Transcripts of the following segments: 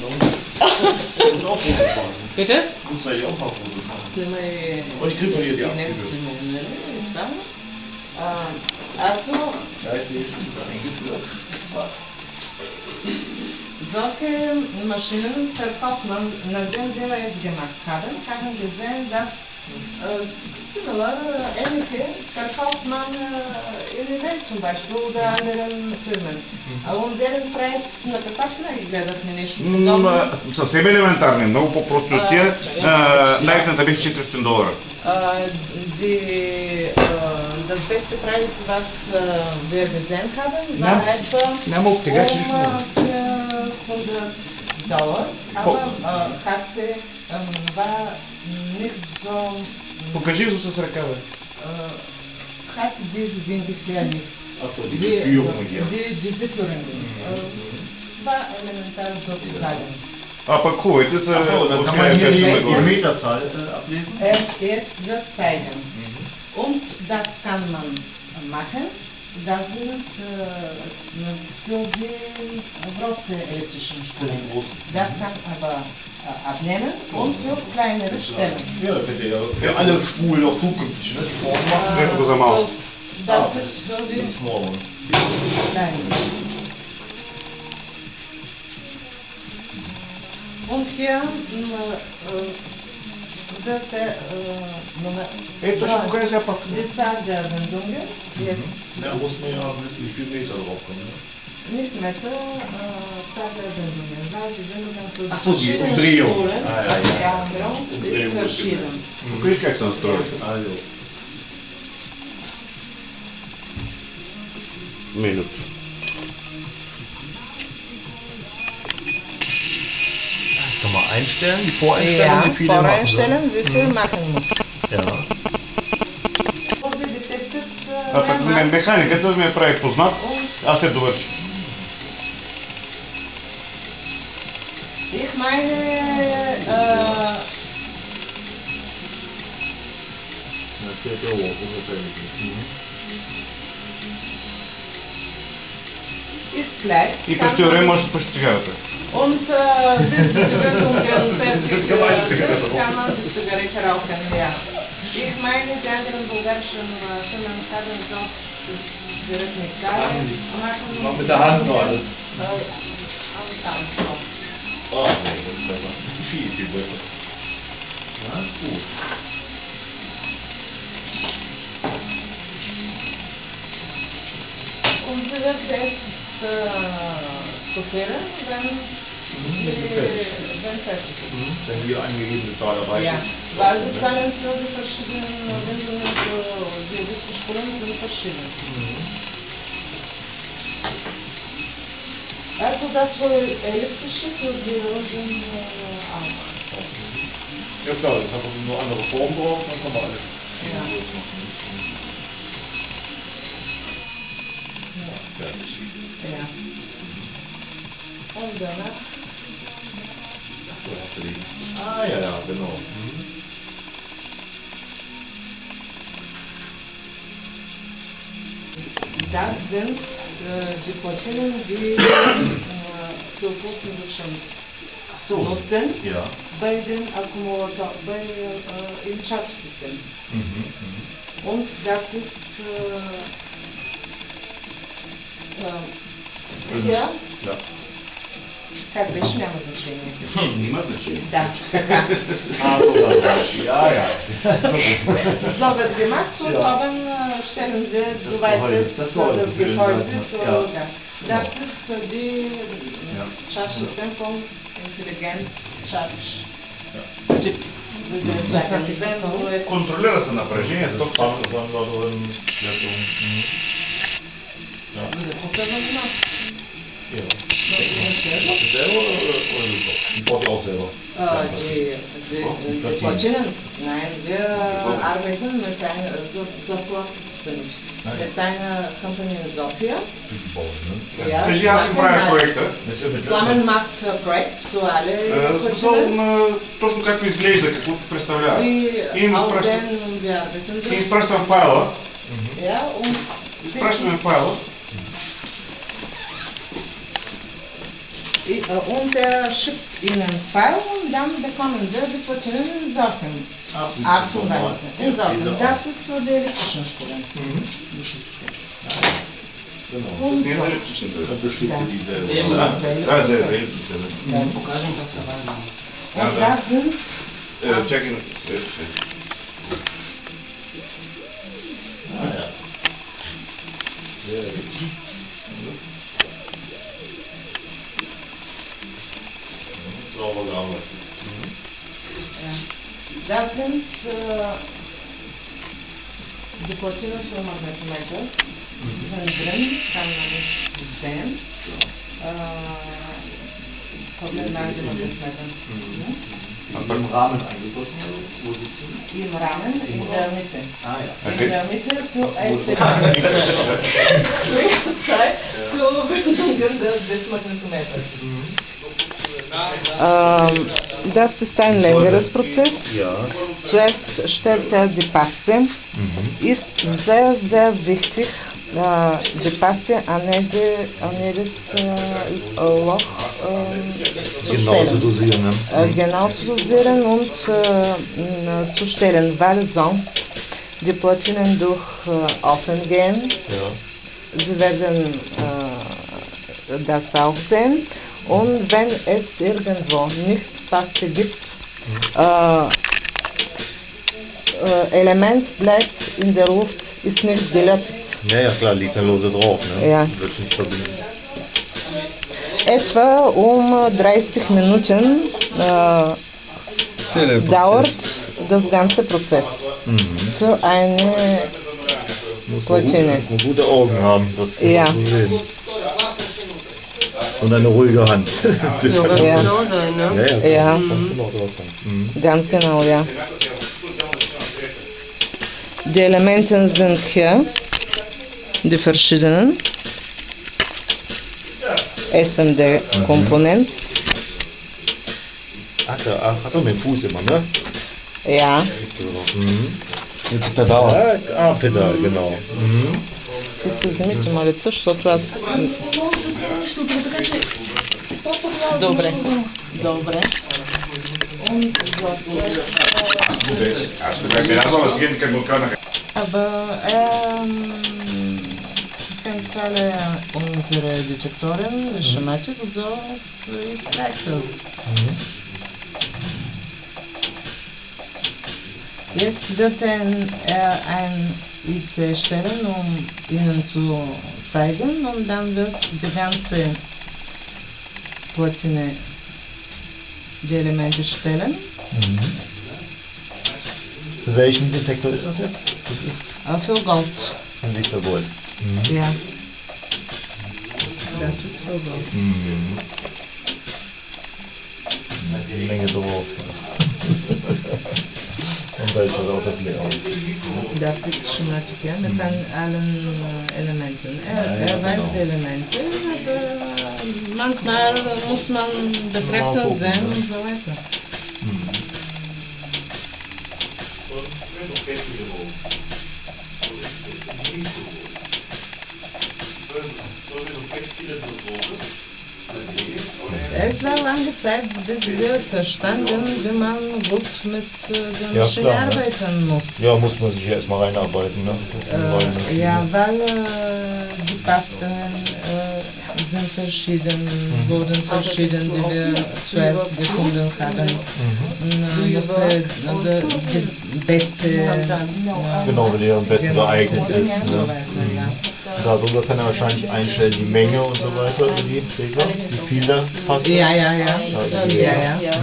muss auch Fotos machen. Bitte? Muss da hier auch mal Fotos machen. Und ich krieg von dir die Abzüge. Also, Da ist wenigstens eingeführt. solche Maschinen verkauft man, nachdem wir es gemacht haben, haben wir gesehen, dass ähnliche verkauft man in Event zum Beispiel oder anderen Firmen. Und deren Preis на каква цена изгледахме нещо подобно? Съвсем елементарни, много по-прости от тия. Най-ефтината беше $400. Das beste Preis, was wir gesehen haben, war etwa $100, aber war nicht so... Покажи го с ръка, бе. Hat diese Dinge nicht. Achso, diese Führung hier. Diese Führung. War elementar sozusagen. А пък хубавите са... Dann kann man hier die Meterzahl ablesen. Jetzt wird zeigen. Und das kann man machen. Das sind für die große elektrischen Stellen. Das kann aber abnehmen und für kleinere Stellen. Ja, das hätte ja für alle Spulen auch zukünftig, ne? Die Form machen. Ето го за малко. Das ist für die Small. kleinen. Und hier wird der Ето ще покажа сега пак. die Zahl der Wendungen jetzt Da muss man ja wissen, wie viel Meter drauf kommen, ne? nicht Meter, Zahl der Wendungen, weil die Wendungen für Ach so, die verschiedene Umdrehung. Spulen, Ah, ja, ja. ja, Umdrehung ist Umdrehung ist verschieden. Покажи как се настроиш. Also. Минута. Kann man einstellen, die Voreinstellung, wie viel der machen soll? voreinstellen, wie viel machen muss. Ja. А пък механиката ми я прави познат, аз се довърши. Ich meine, Erzählt er hoch, ungefähr. ist gleich. И през теория може да се пощигавате. Und diese Wendungen kann man die Zigarette rauchen, ja. Ich meine, die anderen bulgarischen Firmen haben so direkt mit Geilen Mach mit der Hand noch alles. Hand noch. Oh, nee, das ist besser. Viel, viel besser. Ja, ist gut. Und sie wird jetzt skoppieren, wenn fertig ist. Wenn die angegebene Zahl erreicht Ja, ist. weil die Zahlen für die verschiedenen Wendungen für die Spuren sind verschieden. Also das für elektrische, für die Rosen auch. Ja klar, das hat nur andere Formen drauf, dann kann man alles Ja. machen. Fertig. Ja. Und danach So, hast du die. Ah, ja, ja, genau. das sind die Portionen, die für Pulsinduktion nutzen Ja. bei den Akkumulator, im Charge-System. Und das ist hier, Ja. как беше, няма значение. Има значение. Да, така. Ja, ja. So wird gemacht und haben stellen wir so weit Das Gehäuse für den Gehäuse Seiten, für ja. das ist die Ja. Charge-System von Intelligent Charge. Ja. Chip. Wenn du es Контролира се напрежението. Ja. Selber gemacht. Ja. Selber oder die baut ihr auch selber? Die Portionen? Nein, wir arbeiten mit einer Sofort-System. Mit einer Company in Sofia. Die bauen, ne? Ja, Кажи, аз си правя проекта. Flammen macht Projekt für alle Смисъл, Portionen. точно както изглежда, какво представлява. И им Auch изпращам- wenn wir arbeiten. и изпращам файла. Ja, und Изпращаме файла. Und er schickt Ihnen Pfeil und dann bekommen Sie die Platinen in Sorten. 98. In Sorten. Das ist für die elektrischen Spulen. Genau. Und Das so. ist bestimmte diese. Ja. Ja, Покажем, как се върна. Und das sind Чакай. Ah, ja. Sehr gut. Sauber gearbeitet. das sind die Platinen für Magnetometer. Die sind drin, kann man nicht sehen. Kommen nach dem Magnetometer. Im Rahmen eingegossen, oder wo sitzen Im Rahmen, in der Mitte. Ah, ja. In der Mitte für eine Zeit für Verbindungen des Magnetometers. Das ist ein längeres Prozess. Ja. Zuerst stellt er die Paste. Ist sehr, sehr wichtig, die Paste an jedes Loch zu Genau zu stellen. dosieren, ne? Genau zu dosieren und zu stellen, weil sonst die Platinen durch offen gehen. Ja. Sie werden das auch sehen. Und wenn es irgendwo nicht Paste gibt, Element bleibt in der Luft, ist nicht gelötet. Ja, ja, klar, liegt dann lose drauf, ne? Ja. Wird nicht verbinden. Etwa 30 Minuten dauert das ganze Prozess für eine Platine. Muss man gute Augen haben, das Ja. zu sehen. Und eine ruhige Hand. Ja. Ja, ja. Ja. Kannst du noch drauf haben. Ganz genau, ja. Die Elemente sind hier, die verschiedenen SMD-Komponenten. Ach so, mit dem Fuß immer, ne? Ja, Mit dem Pedal. Ja, Pedal, genau. візьміть молитву, що тут. Добре, добре. Аз ще бях миразал, а сега го казах. Aber Zentrale unsere Detektoren schematik so ist Wechsel. Jetzt wird ein IC stellen, um Ihnen zu zeigen, und dann wird die ganze Platine die Elemente stellen. Für welchen Detektor ist das jetzt? Das ist Für Gold. ein Lichtergold. Ja. Das ist für Gold. Die Menge drauf. Und da ist das auch das Layout. Das ist schematik, ja, mit allen Elementen. Er weiß die Elemente, aber manchmal muss man betrachten sehen und so weiter. Es war lange Zeit, bis wir verstanden, wie man gut mit der Ja, Maschine klar, ne? arbeiten muss. Ja, muss man sich ja erstmal reinarbeiten, ne? Das ist eine neue Maschine. Ja, weil die Pasten sind verschieden, wurden verschieden, die wir zuerst gefunden haben. Die beste... Genau, wie der am besten geeignet ist. Und so Ne? weiter, ja. Darüber kann er wahrscheinlich einstellen, die Menge und so weiter, die Regler, wie viel da passt. Ja, ja, ja. Ja, ja.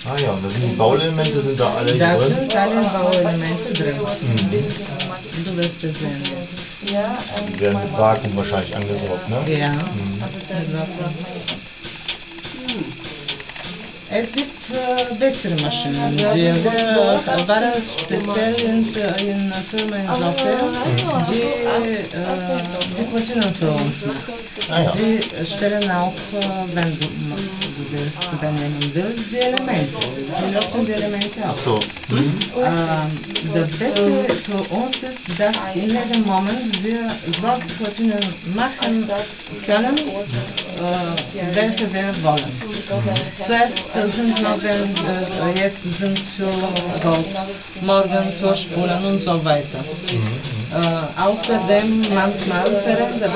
Ah ja, und da sind die Bauelemente sind da alle Da drin. sind alle Bauelemente drin. Du wirst es sehen. Die werden mit Vakuum wahrscheinlich angesaugt, ne? Ja. Es gibt bessere Maschinen. Wir waren speziell in Firma in Sofia, die Platinen für uns macht. Sie stellen auch, wenn du willst, übernehmen willst, die Elemente. Sie nutzen die Elemente auch. So. Das Beste für uns ist, dass in jedem Moment wir solche Platinen machen können, welche wir wollen. Zuerst sind notwendig, jetzt sind für Gold, morgen für Spulen und so weiter. Außerdem manchmal verändert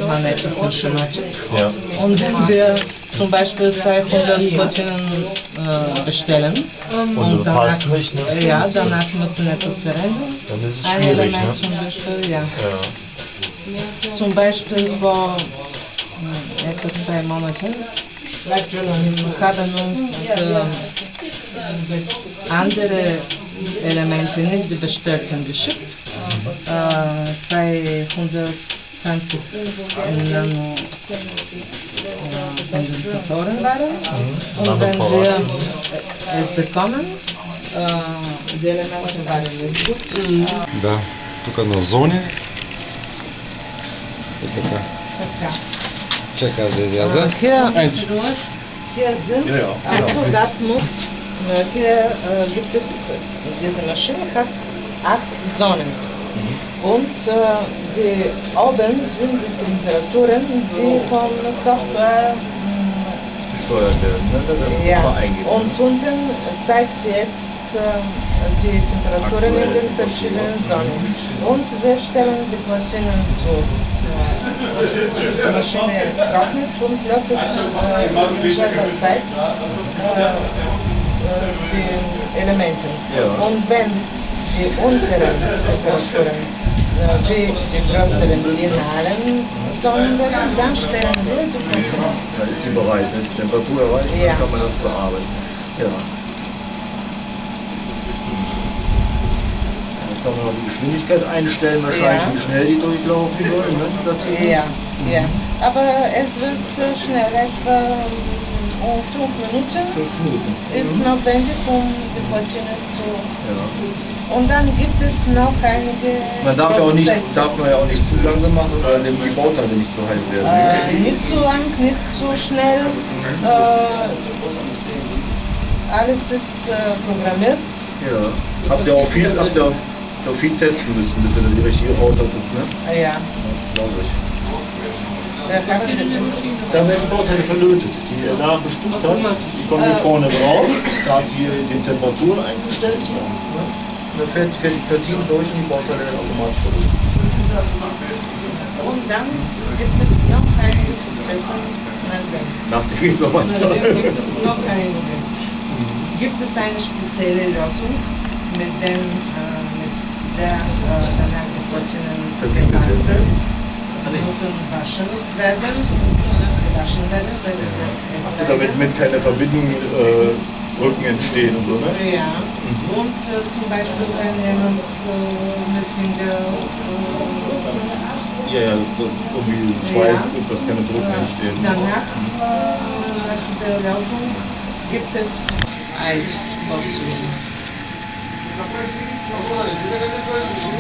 man etwas schematisch. Ja. Und wenn wir zum Beispiel 200 Platinen bestellen und danach, nicht, ne? ja, danach müssen etwas verändern. Dann ist es Ein schwierig, Element ne? zum Beispiel, ja. Ja. Zum Beispiel vor etwa 2 Monaten haben uns andere Elemente, nicht die bestellten, geschickt. 220 Nano Kondensatoren waren. Und wenn wir es bekommen, die Elemente waren nicht gut. Да, тук на зони. И така. Чакай да изляза. Hier sind, also das muss, hier gibt es, diese Maschine hat 8 Zonen. Und die oben sind die Temperaturen, die von Software Gesteuert werden, ne? Das ist ja. immer eingegeben. Und unten zeigt jetzt die Temperaturen in den verschiedenen Zonen. Und wir stellen die Platinen zu. Die Maschine trocknet und plötzlich in selber Zeit die Elemente. Ja. Und wenn die unteren Temperaturen wie die größeren finalen Zonen werden, dann stellen wir die Platinen. Dann ist sie bereit, wenn die Temperatur erreicht, Ja. dann kann man das bearbeiten. Ja. Dann kann man noch die Geschwindigkeit einstellen, wahrscheinlich, Ja. wie schnell die durchlaufen sollen, ne? Dazu. Ja, ja. Aber es wird schnell, etwa 5 Minuten 5 Minuten. ist notwendig, um die Platine zu... Ja. Und dann gibt es noch einige... Man darf ja auch nicht zu langsam machen, weil die Bauteile nicht zu heiß werden. nicht zu lang, nicht zu schnell. Alles ist programmiert. Ja. Habt ihr auch viel testen müssen, bis ihr die richtige Haut hattet, ne? Ja. Ja, glaube ich. Der kann Da werden Bauteile verlötet, die ihr da bestimmt habt. Die kommen hier vorne drauf, da hat sie hier die Temperatur eingestellt. Ne? Dann fährt die Platine durch und die Bauteile werden automatisch verlötet. Und dann gibt es noch einige Prozesse. Nach dem geht noch weiter. Noch einige. Gibt es eine spezielle Lösung, mit der danach die Platinen Verbindet werden. müssen waschen werden, Damit keine Verbindungen, Rücken entstehen und so, ne? Ja. Und zum Beispiel, wenn jemand mit Finger Ja, so irgendwie zwei, dass keine Brücken entstehen. danach nach der Lösung gibt es Eidboxen.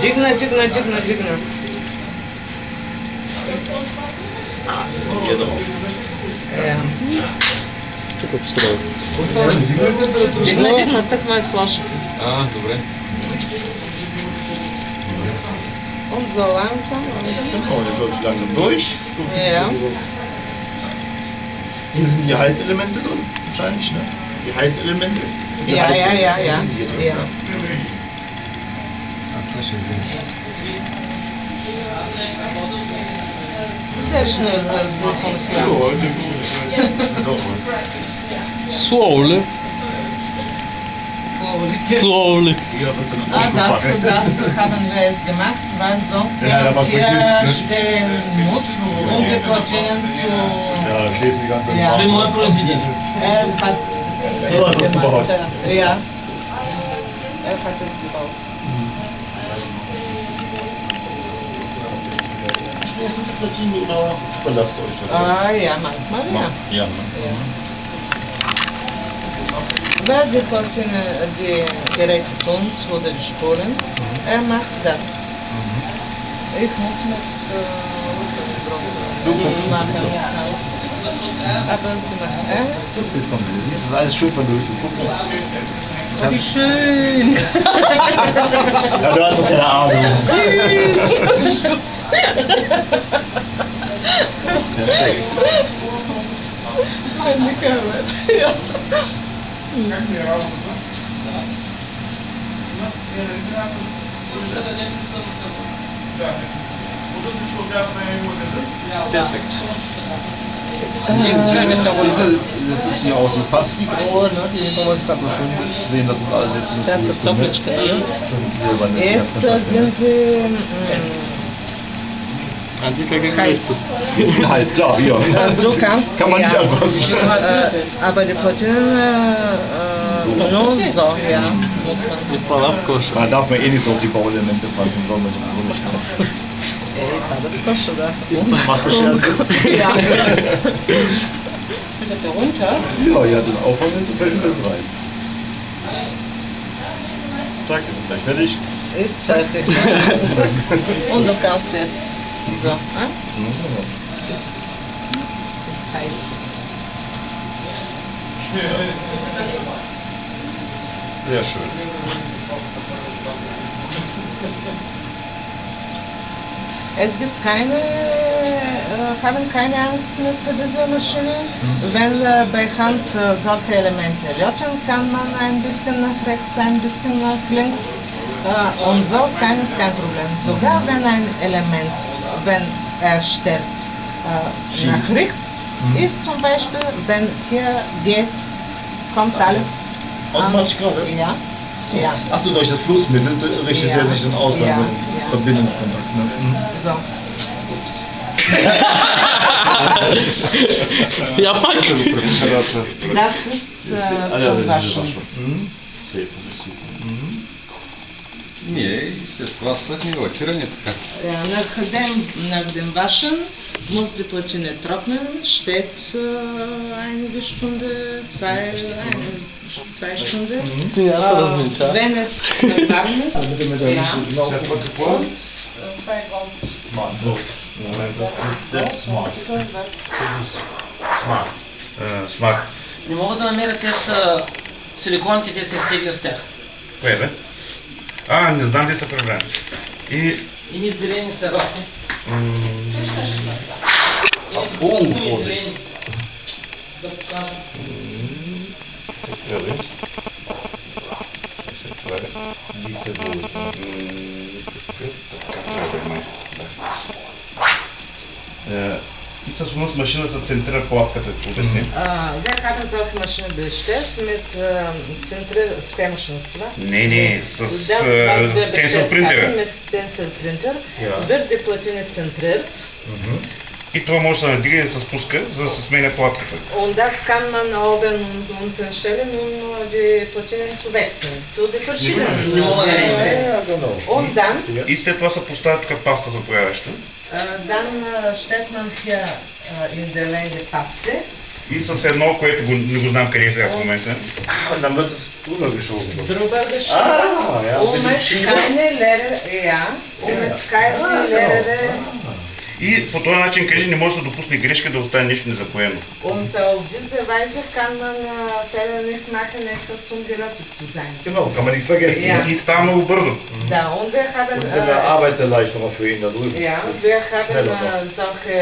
Digna. Genau. Ja. Тук обстроят. Digna, так ме слаша. А, добре. Und so langsam. Genau, jetzt läuft es langsam durch. Ja. Hier sind die Heizelemente drin, wahrscheinlich, ne? Die Heizelemente. Die Ja. Heizelemente hier drin, Ja. Sehr schnell wird sie Ja, funktionieren. heute ist es Slowly. Slowly. Das haben wir es gemacht, weil sonst Ja, da war hier wirklich, ne? stehen muss, um die Platinen zu... Ja, da steht die ganze Ja. Er hat So hat er es gebaut. Ja. Er hat es gebaut. Sind die Platinen oder überlasst euch das? Ja, manchmal ja. Ja. Ja. wer die Platine, die Geräte tut oder die Spuren, macht das. Ich muss mit Bronze machen. Aber sie machen, Das ist noch nicht. Das ist alles schön verdurchgeguckt. Oh, wie schön! Ja, du hast doch keine Ahnung. Perfekt. Meine Kamera. Ja. Perfekt. Das ist hier auch so fast wie Graue, ne? Die Informatik hat man schön sehen, dass das alles jetzt nicht so ist. Jetzt sind sie Ja, ist klar, ja. du kannst, Kann man nicht anpassen. aber die Platinen nur so, ja, muss man. Da darf man eh nicht so auf die Bauelemente passen, soll man so nicht machen. Das kostet das. Macht bestimmt. Ja. Bitte runter. Ja, den Aufwand ist fällt alles rein. Zack, ist gleich fertig. Ist fertig. Und du kannst jetzt so, Ist heiß. Sehr schön. Es gibt haben keine Angst mit dieser Maschine. Wenn bei Hand solche Elemente löschen, kann man ein bisschen nach rechts, ein bisschen nach links. Und so kein Problem. Sogar wenn ein Element, wenn er stirbt, nach rechts ist zum Beispiel, wenn hier geht, kommt alles Automatisch gerade? Ja. Ja. Achso, durch das Flussmittel richtet er sich dann aus, Ja. Verbindungskontakt. Ne? So. Ja, Das ist zum Waschen. Не, естественно, не очередь така. Nach dem Waschen muss die Platine trocknen, steht eine Stunde, zwei Stunden. Wenn es warm ist, Смарт. Не мога да намеря те са силиконите, те се изтегля с тях. Кое бе? Не знам де са проблеми. И... Ини зелени са роси. Ини зелени. Да покажа. И всъщност машината центрира плавката, обясни. Wir haben solche Maschinen bestellt mit Sperrmaschinenstwa. Не, с stencil принтера. Mit Stencil Printer wird die Platine zentriert. И това може да се надига и да се спуска, за да се сменя платката. Und das kann man oben und unten stellen, um die Platine zu wechseln. Zu den verschiedenen. Und dann И след това се поставя така паста за появаща. dann stellt man hier in der Länge Paste. И с едно, което не го знам къде е сега в момента. Und dann wird es drüber geschoben. Drüber geschoben. Ja, Um es keine leere И по този начин къде не може да допусне грешка да остане нещо незапоено. Und auf diese Weise kann man Fehler nicht machen, etwas zum Gerüstet zu sein. Genau, kann man nichts vergessen. Ja. И става много бързо. Da, und wir haben, Und es ist eine Arbeitserleichterung für ihn da drüben. ja, wir haben solche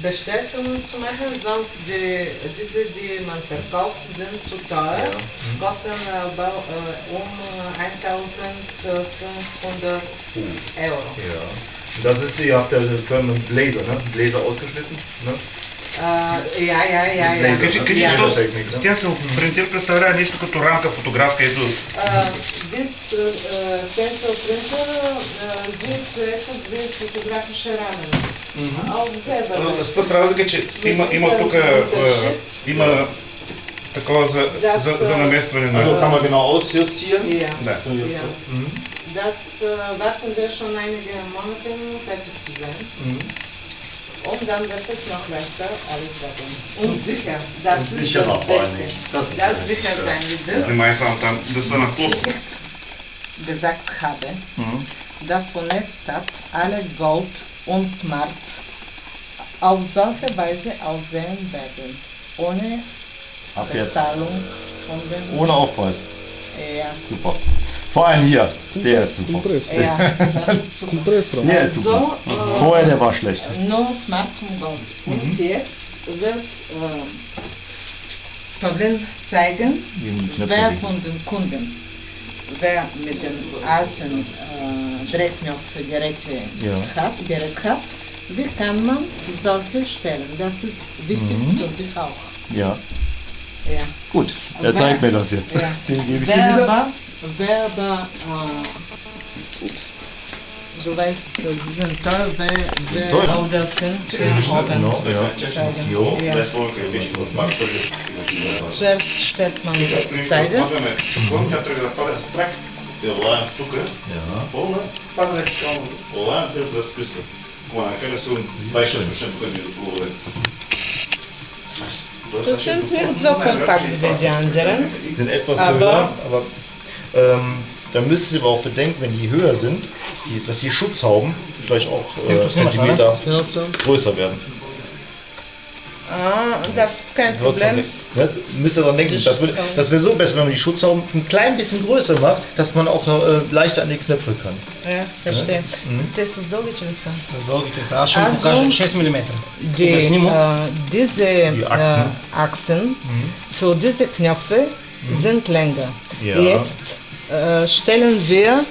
Bestellungen zu machen, sonst die man verkauft, sind zu teuer, kosten um 1.500 Euro. Ja. Und das ist, ihr habt ja eine Firma mit Bläser, ne? Bläser ausgeschnitten, ne? Ja. Кажи, тя се принтер представлява нещо като рамка фотографска, ето. This stencil printer gives etwas wie fotografische Rahmen. Auch selber. С това разлика, че има тук, има такова за наместване на... Also kann man genau ausjustieren? Ja. Да. Das warten wir schon einige Monate, fertig zu sein. Und dann wird es noch besser alles werden. Und sicher, das ist Sicher noch vor allen Beste. Dingen. Das sicher sein wird. Внимай там, да са на плюс. Gesagt habe, dass von jetzt ab alle Gold und Smart auf solche Weise aussehen werden, ohne Ab jetzt. Bezahlung von den... Ohne Aufpreis. Ja. Super. Vor allem hier. Der ist super. Ja, das ist super. Der ist super. Vorher der war schlecht. Nur Smart und Gold. Und jetzt wird Pavlin zeigen, wer von den Kunden, wer mit den alten Drehknopfgeräte Gerät hat, wie kann man solche stellen? Das ist wichtig für dich auch. Ja. Ja. Gut, er zeigt mir das jetzt. Ja. Den gebe ich dir wieder. Wer da, du weißt, die sind teuer, wer auch das sind, Genau, ja. Jo. Zuerst stellt man Seide. Тя тръгва да пада с трак. И лаем тук. Пълна. Пада лаем се разписка. Къде са 26% къде да плуваме. Das sind nicht so kompakt wie die anderen. Die sind etwas höher, aber da müsst ihr aber auch bedenken, wenn die höher sind, dass die Schutzhauben vielleicht auch Zentimeter größer werden. Das ist kein Problem. Ne? Müsst ihr daran denken, das wäre so besser, wenn man die Schutzhauben ein klein bisschen größer macht, dass man auch noch leichter an die Knöpfe kann. Ja, verstehe. Das ist so interessant. Аз ще му покажа 6 мм. Diese Achsen für diese Knöpfe sind länger. Ja. Jetzt stellen wir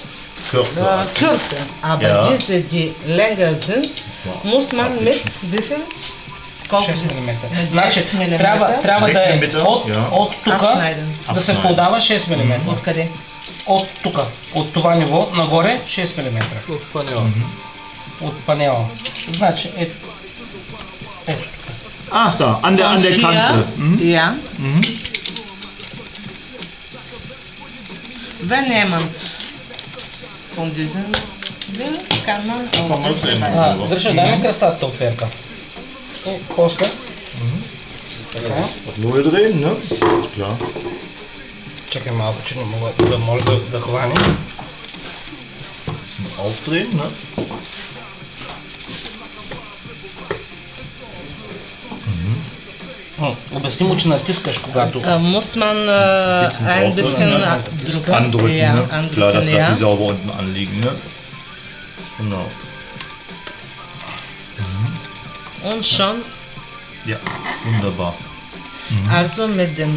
Kürzer. Aber diese, die länger sind, muss man mit wie viel? 6 мм. Значи, трябва да е от тук да се подава 6 мм. Откъде? От тук, от това ниво нагоре 6 мм. От панела. От панела. Значи, ето тук. Ach da, an der Kante. Ja. Wenn jemand von diesen will, kann man auch Държа, дай ми кръстатата отверка. И после. Така. Null drehen, ne? Klar. Чакай малко, че не мога да може да хване. Aufdrehen, ne? Обясни му, че натискаш когато... Muss man ein bisschen drücken. Andrücken, Ja, ne? andrücken, Klar, dass ja. die sauber unten anliegen, ne? Genau. Und schon. Ja, wunderbar. Also mit dem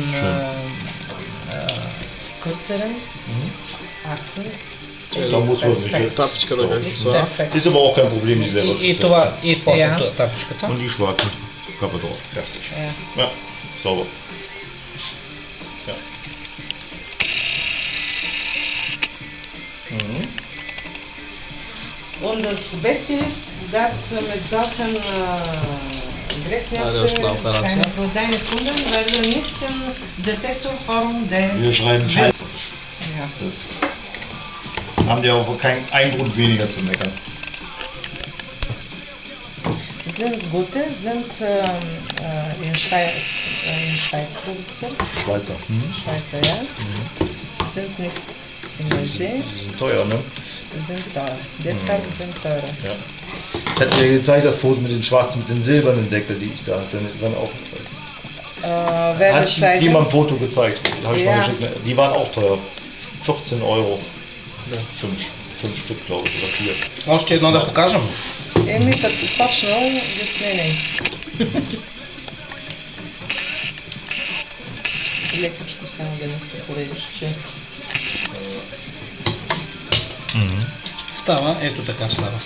kürzeren Achsen. Da muss man sich Тапичка да гайства това. Perfekt. Ist aber auch kein Problem, die selber. И това, и после Ja. тапичката. Und die schwarze Kappe drauf. Fertig. Ja. Ja, sauber. Ja. Und das Beste ist, dass mit solchen das ist eine Operation. für deine Kunden, weil du nicht im Detektorforum Wir schreiben Scheiße. Ja. Das haben die auch keinen Grund weniger zu meckern. Sind gute, sind in Schweiz produziert. Schweizer. Schweizer, ja. Sind nicht in der See, Die sind teuer, ne? sind teuer. Deshalb sind teurer. Ja. Ich hatte dir gezeigt, das Foto mit den schwarzen, mit den silbernen Deckel, die ich da hatte. Die waren auch, Wer hat das ich dir mal ein Foto gezeigt. Hab ich mal Ja. geschickt, ne? Die waren auch teuer. 14 Euro. Ja. Fünf Stück, glaube ich, oder 4. Още едно да покажем. Като почнал, да сменяй. Лекичко само да не се поредиш, че... Става, ето така става.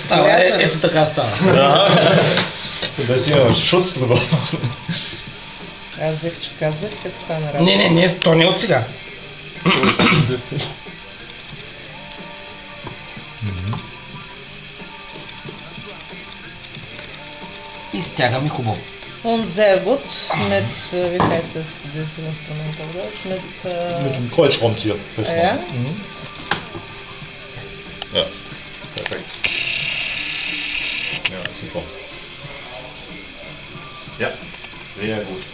Става, ето така става. Da ist ja Schutz drüber. Аз взех, че казах, като стана работа. Не, то не е от сега. И стягаме хубаво. Und sehr gut mit, wie heißt das, dieses Instrument auf Deutsch? Mit dem Kreuzschraubenzieher. Ja. Ja, perfekt. Ja, super. Ja, sehr gut.